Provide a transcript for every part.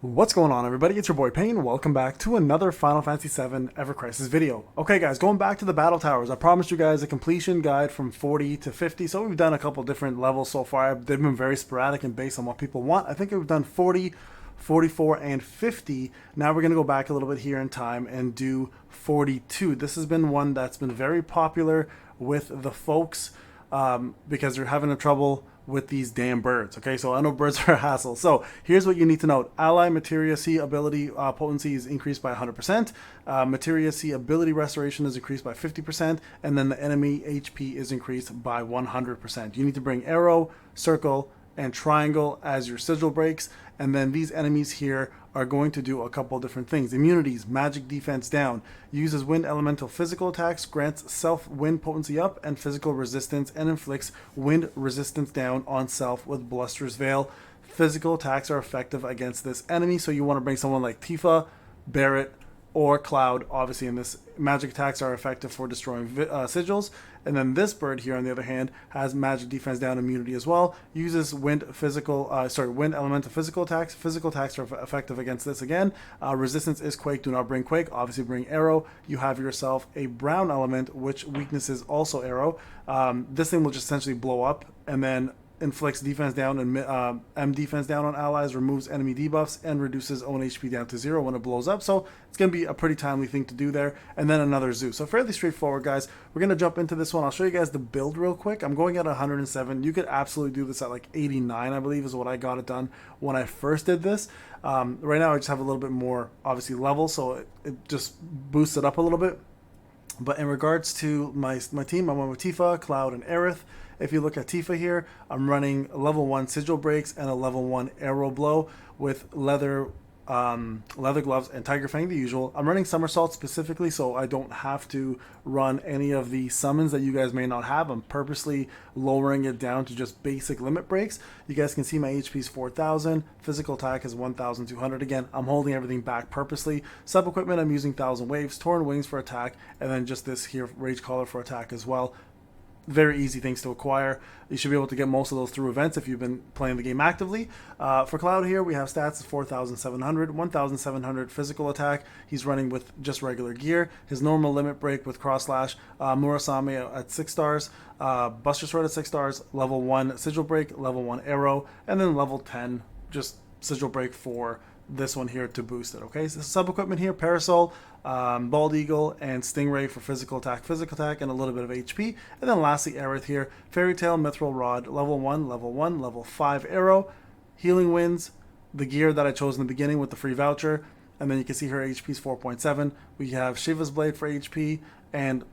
What's going on, everybody? It's your boy Payne. Welcome back to another Final Fantasy VII Evercrisis video. Okay guys, going back to the battle towers, I promised you guys a completion guide from 40 to 50, so we've done a couple different levels so far. They've been very sporadic and based on what people want. I think we've done 40, 44, and 50. Now we're going to go back a little bit here in time and do 42. This has been one that's been very popular with the folks because they're having a trouble with these damn birds. Okay, so I know birds are a hassle. So here's what you need to note. Ally Materia C ability potency is increased by 100%. Materia C ability restoration is increased by 50%. And then the enemy HP is increased by 100%. You need to bring arrow, circle, and triangle as your sigil breaks. And then these enemies here are going to do a couple different things. Immunities, magic defense down, uses wind elemental physical attacks, grants self wind potency up and physical resistance, and inflicts wind resistance down on self with Bluster's Veil. Physical attacks are effective against this enemy, so you want to bring someone like Tifa, Barret, or Cloud. Obviously, in this, magic attacks are effective for destroying sigils. And then this bird here, on the other hand, has magic defense down immunity as well. Uses wind elemental physical attacks. Physical attacks are effective against this again. Resistance is quake. Do not bring quake. Obviously, bring arrow. You have yourself a brown element, which weakness is also arrow. This thing will just essentially blow up, and then inflicts defense down and M defense down on allies, removes enemy debuffs, and reduces own HP down to 0 when it blows up. So it's going to be a pretty timely thing to do there. And then another zoo. So fairly straightforward, guys. We're going to jump into this one. I'll show you guys the build real quick. I'm going at 107. You could absolutely do this at like 89, I believe, is what I got it done when I first did this. Right now, I just have a little bit more, obviously, level, so it just boosts it up a little bit. But in regards to my team, I'm on with Tifa, Cloud, and Aerith. If you look at Tifa here, I'm running a level 1 sigil breaks and a level 1 arrow blow with leather gloves and Tiger Fang, the usual. I'm running somersault specifically so I don't have to run any of the summons that you guys may not have. I'm purposely lowering it down to just basic limit breaks. You guys can see my HP is 4,000. Physical attack is 1,200. Again, I'm holding everything back purposely. Sub equipment, I'm using 1,000 waves, torn wings for attack, and then just this here rage collar for attack as well. Very easy things to acquire. You should be able to get most of those through events if you've been playing the game actively. For Cloud here, we have stats of 4,700, 1,700 physical attack. He's running with just regular gear. His normal limit break with cross slash, Murasame at 6 stars, Buster Sword at 6 stars, level 1 sigil break, level 1 arrow, and then level 10 just sigil break for this one here to boost it. Okay, so sub equipment here: Parasol, Bald Eagle, and Stingray for physical attack, and a little bit of HP. And then lastly, Aerith here: Fairy Tail, Mithril Rod, level 1, level 5 arrow, Healing Winds, the gear that I chose in the beginning with the free voucher. And then you can see her HP is 4.7. We have Shiva's Blade for HP, and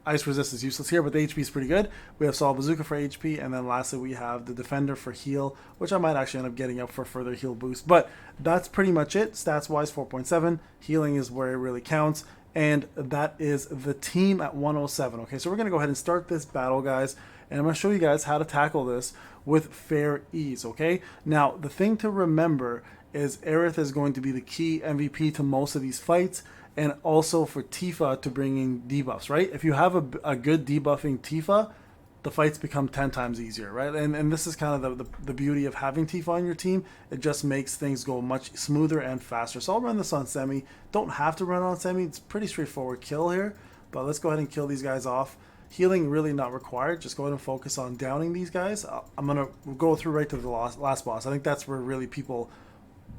Ice Resist is useless here, but the HP is pretty good. We have Saw Bazooka for HP, and then lastly we have the Defender for heal, which I might actually end up getting up for further heal boost. But that's pretty much it. Stats-wise, 4.7. Healing is where it really counts, and that is the team at 107. Okay, so we're going to go ahead and start this battle, guys, and I'm going to show you guys how to tackle this with fair ease, okay? Now, the thing to remember is Aerith is going to be the key MVP to most of these fights, and also for Tifa to bring in debuffs, right? If you have a good debuffing Tifa, the fights become 10 times easier, right? And this is kind of the beauty of having Tifa on your team. It just makes things go much smoother and faster. So I'll run this on Semi. Don't have to run on Semi. It's pretty straightforward kill here, but let's go ahead and kill these guys off. Healing really not required. Just go ahead and focus on downing these guys. I'm going to go through right to the last boss. I think that's where really people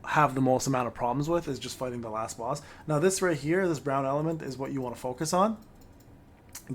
have the most amount of problems with, is just fighting the last boss. Now this right here, this brown element, is what you want to focus on.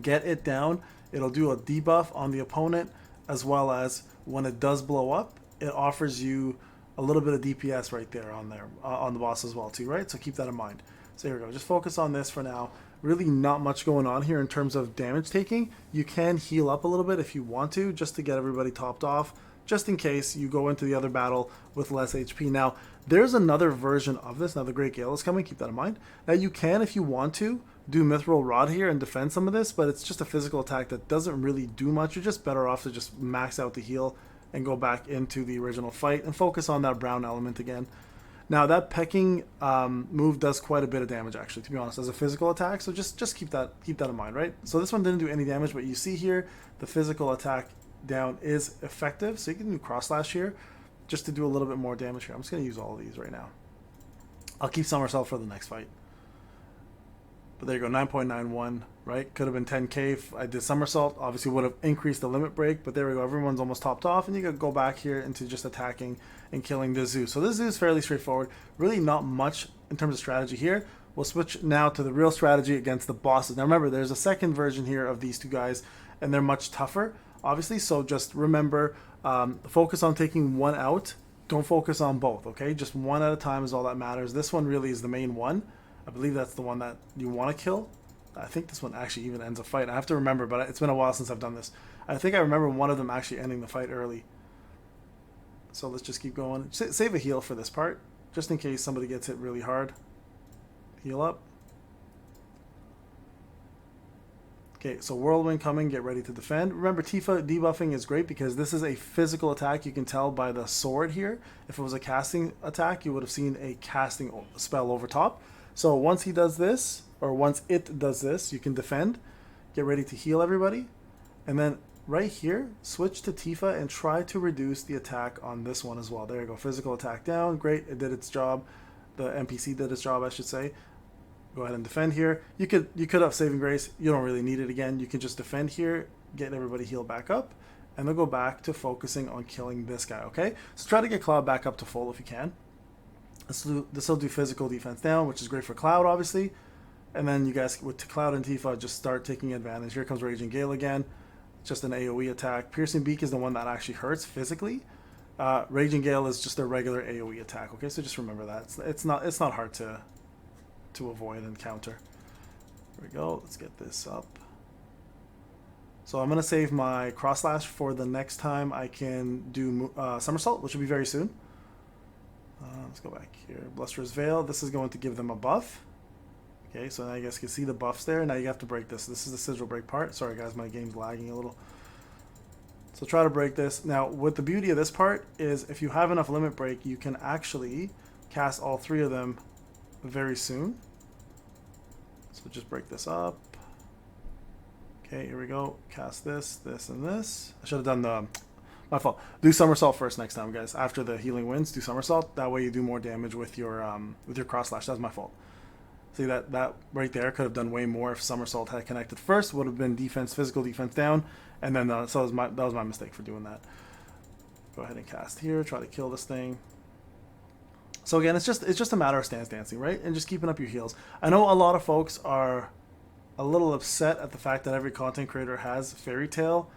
Get it down. It'll do a debuff on the opponent, as well as when it does blow up, it offers you a little bit of DPS right there on the boss as well too, right? So keep that in mind. So here we go. Just focus on this for now. Really not much going on here in terms of damage taking. You can heal up a little bit if you want to, just to get everybody topped off, just in case you go into the other battle with less HP. Now, there's another version of this. Now, the Great Gale is coming. Keep that in mind. Now, you can, if you want to, do Mithril Rod here and defend some of this, but it's just a physical attack that doesn't really do much. You're just better off to just max out the heal and go back into the original fight and focus on that brown element again. Now, that pecking move does quite a bit of damage, actually, to be honest, as a physical attack. So just keep that in mind, right? So this one didn't do any damage, but you see here, the physical attack down is effective. So you can do cross slash here just to do a little bit more damage here. I'm just going to use all of these right now. I'll keep somersault for the next fight. But there you go, 9.91, right? Could have been 10k if I did somersault. Obviously would have increased the limit break, but there we go. Everyone's almost topped off, and you could go back here into just attacking and killing this zoo. So this zoo is fairly straightforward. Really not much in terms of strategy here. We'll switch now to the real strategy against the bosses. Now remember, there's a second version here of these two guys, and they're much tougher, obviously. So just remember, focus on taking one out. Don't focus on both, okay? Just one at a time is all that matters. This one really is the main one. I believe that's the one that you want to kill. I think this one actually even ends a fight. I have to remember, but it's been a while since I've done this. I think I remember one of them actually ending the fight early. So let's just keep going. Save a heal for this part, just in case somebody gets hit really hard. Heal up. Okay, so Whirlwind coming, get ready to defend. Remember, Tifa debuffing is great because this is a physical attack. You can tell by the sword here. If it was a casting attack, you would have seen a casting spell over top. So once he does this, or once it does this, you can defend. Get ready to heal everybody. And then right here, switch to Tifa and try to reduce the attack on this one as well. There you go, physical attack down. Great, it did its job. The NPC did its job, I should say. Go ahead and defend here. You could have saving grace. You don't really need it again. You can just defend here, get everybody healed back up, and then go back to focusing on killing this guy, okay? So try to get Cloud back up to full if you can. This will do physical defense down, which is great for Cloud, obviously. And then you guys, with Cloud and Tifa, just start taking advantage. Here comes Raging Gale again. Just an AoE attack. Piercing Beak is the one that actually hurts physically. Raging Gale is just a regular AoE attack, okay? So just remember that. It's not hard to avoid and counter. There we go. Let's get this up. So I'm going to save my cross slash for the next time I can do somersault, which will be very soon. Let's go back here. Blusterous Veil. This is going to give them a buff. Okay, so now you guys can see the buffs there. Now you have to break this. This is the sigil break part. Sorry guys, my game's lagging a little. So try to break this. Now, what the beauty of this part is if you have enough limit break, you can actually cast all three of them very soon. So just break this up. Okay, here we go. Cast this, this, and this. I should have done the... My fault. Do somersault first next time, guys. After the healing winds, do somersault. That way you do more damage with your cross slash. That's my fault. See that right there could have done way more if somersault had connected first. Would have been defense, physical defense down, and then so that was my mistake for doing that. Go ahead and cast here. Try to kill this thing. So again, it's just a matter of stance dancing, right? And just keeping up your heals. I know a lot of folks are a little upset at the fact that every content creator has Fairy Tail,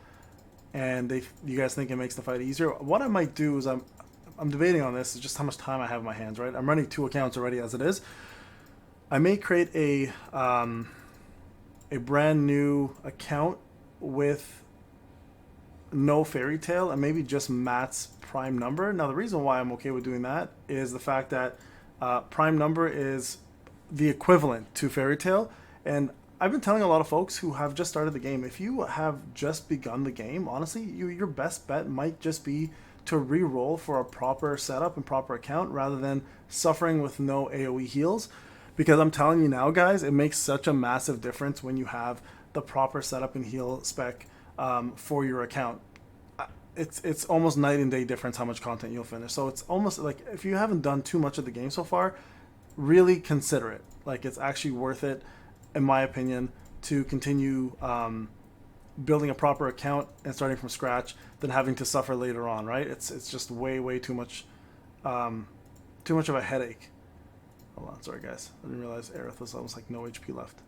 and you guys think it makes the fight easier. What I might do is I'm debating on this. Is just how much time I have in my hands, right? I'm running 2 accounts already as it is. I may create a brand new account with no Fairy Tail and maybe just Matt's prime number. Now the reason why I'm okay with doing that is the fact that prime number is the equivalent to Fairy Tail, and I've been telling a lot of folks who have just started the game, if you have just begun the game, honestly, your best bet might just be to re-roll for a proper setup and proper account rather than suffering with no AoE heals. Because I'm telling you now, guys, it makes such a massive difference when you have the proper setup and heal spec for your account. It's almost night and day difference how much content you'll finish. So it's almost like if you haven't done too much of the game so far, really consider it. Like, it's actually worth it, in my opinion, to continue building a proper account and starting from scratch than having to suffer later on, right? It's just way too much of a headache. Hold on, sorry guys. I didn't realize Aerith was almost like no HP left.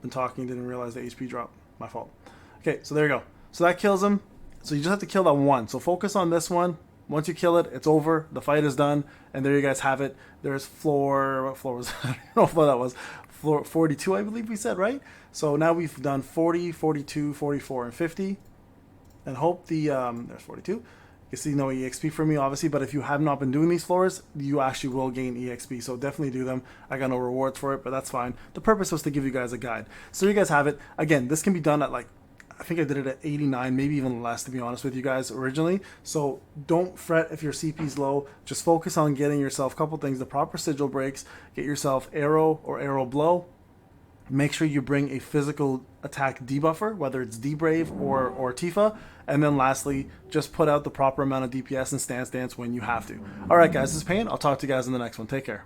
Been talking, didn't realize the HP drop. My fault. Okay, so there you go. So that kills him. So you just have to kill that one. So focus on this one. Once you kill it, it's over. The fight is done. And there you guys have it. There's floor... What floor was that? I don't know what that was. Floor 42, I believe we said, right? So now we've done 40, 42, 44, and 50. And hope the... there's 42. You can see no EXP for me, obviously, but if you have not been doing these floors, you actually will gain EXP, so definitely do them. I got no rewards for it, but that's fine. The purpose was to give you guys a guide. So you guys have it. Again, this can be done at like, I think I did it at 89, maybe even less, to be honest with you guys, originally. So don't fret if your CP's low. Just focus on getting yourself a couple things, the proper sigil breaks, get yourself arrow or arrow blow, Make sure you bring a physical attack debuffer, whether it's D-Brave or Tifa. And then lastly, just put out the proper amount of DPS and stance dance when you have to. Alright guys, this is Payne. I'll talk to you guys in the next one. Take care.